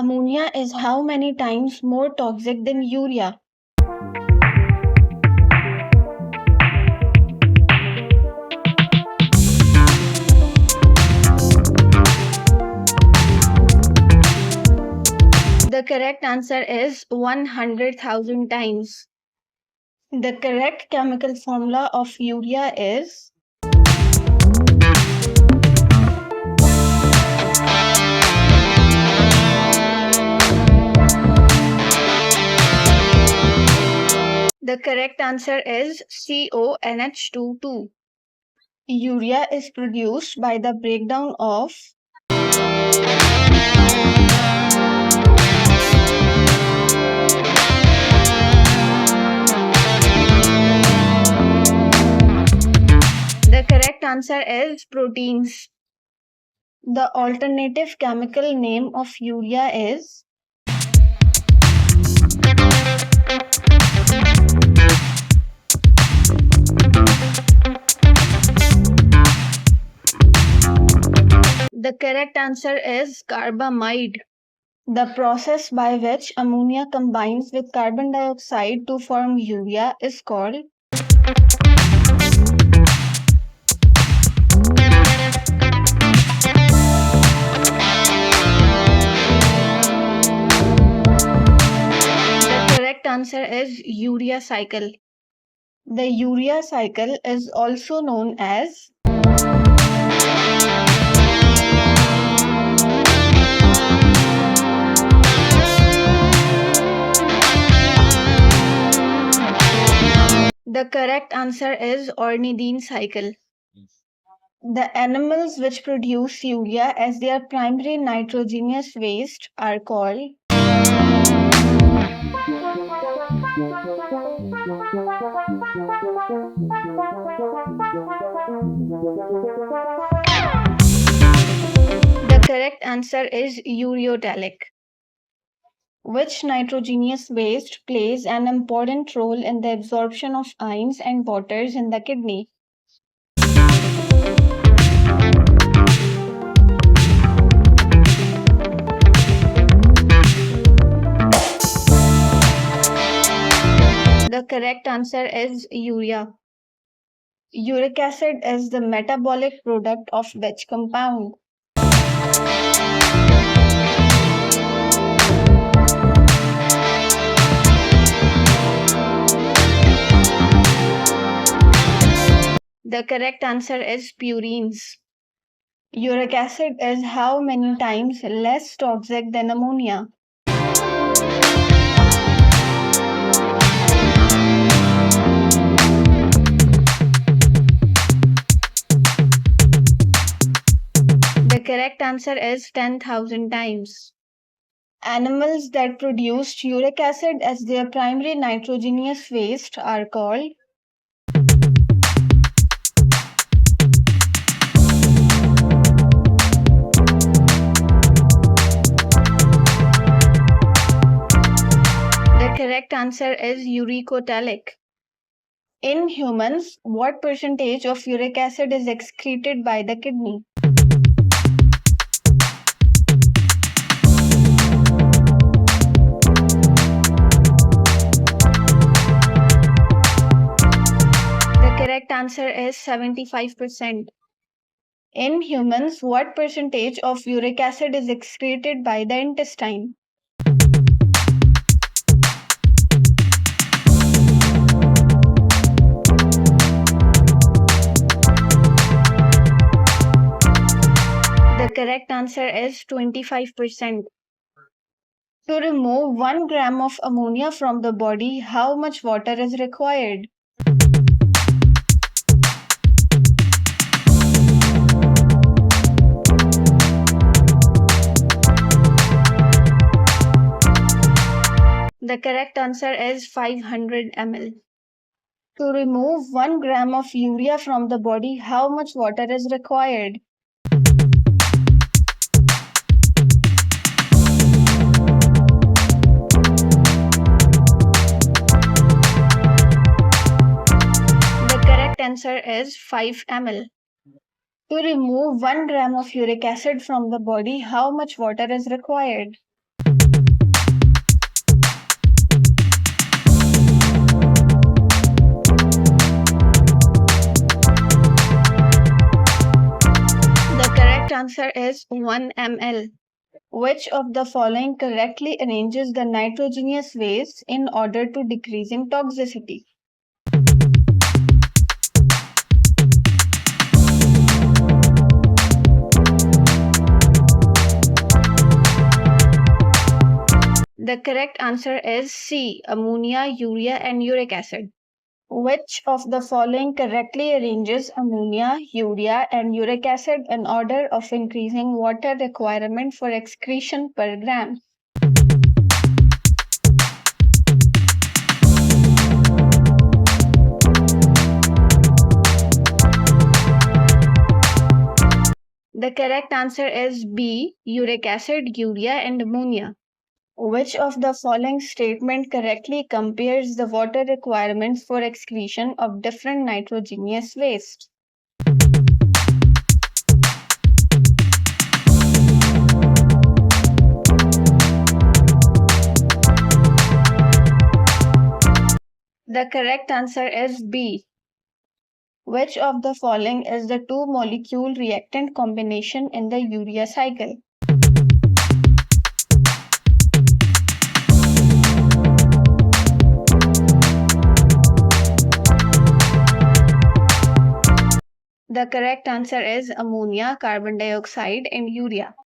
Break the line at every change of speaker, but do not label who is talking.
Ammonia is how many times more toxic than urea? The correct answer is 100,000 times. The correct chemical formula of urea is The correct answer is CONH22. Urea is produced by the breakdown of The correct answer is proteins. The alternative chemical name of urea is The correct answer is carbamide. The process by which ammonia combines with carbon dioxide to form urea is called The correct answer is urea cycle. The urea cycle is also known as The correct answer is ornithine cycle. The animals which produce urea as their primary nitrogenous waste are called The correct answer is ureotelic. Which nitrogenous waste plays an important role in the absorption of ions and waters in the kidney? The correct answer is urea. Uric acid is the metabolic product of which compound? The correct answer is purines. Uric acid is how many times less toxic than ammonia? The correct answer is 10,000 times. Animals that produce uric acid as their primary nitrogenous waste are called The correct answer is uricotelic. In humans, what percentage of uric acid is excreted by the kidney? The correct answer is 75%. In humans, what percentage of uric acid is excreted by the intestine? The correct answer is 25%. To remove 1 gram of ammonia from the body, how much water is required? The correct answer is 500 ml. To remove 1 gram of urea from the body, how much water is required? The correct answer is 5 ml. To remove 1 gram of uric acid from the body, how much water is required? correct answer is 1 ml. Which of the following correctly arranges the nitrogenous waste in order to decrease in toxicity? The correct answer is C. Ammonia, urea, and uric acid. Which of the following correctly arranges ammonia, urea, and uric acid in order of increasing water requirement for excretion per gram? The correct answer is B. Uric acid, urea, and ammonia. Which of the following statement correctly compares the water requirements for excretion of different nitrogenous waste? The correct answer is B. Which of the following is the two-molecule reactant combination in the urea cycle? The correct answer is ammonia, carbon dioxide, and urea.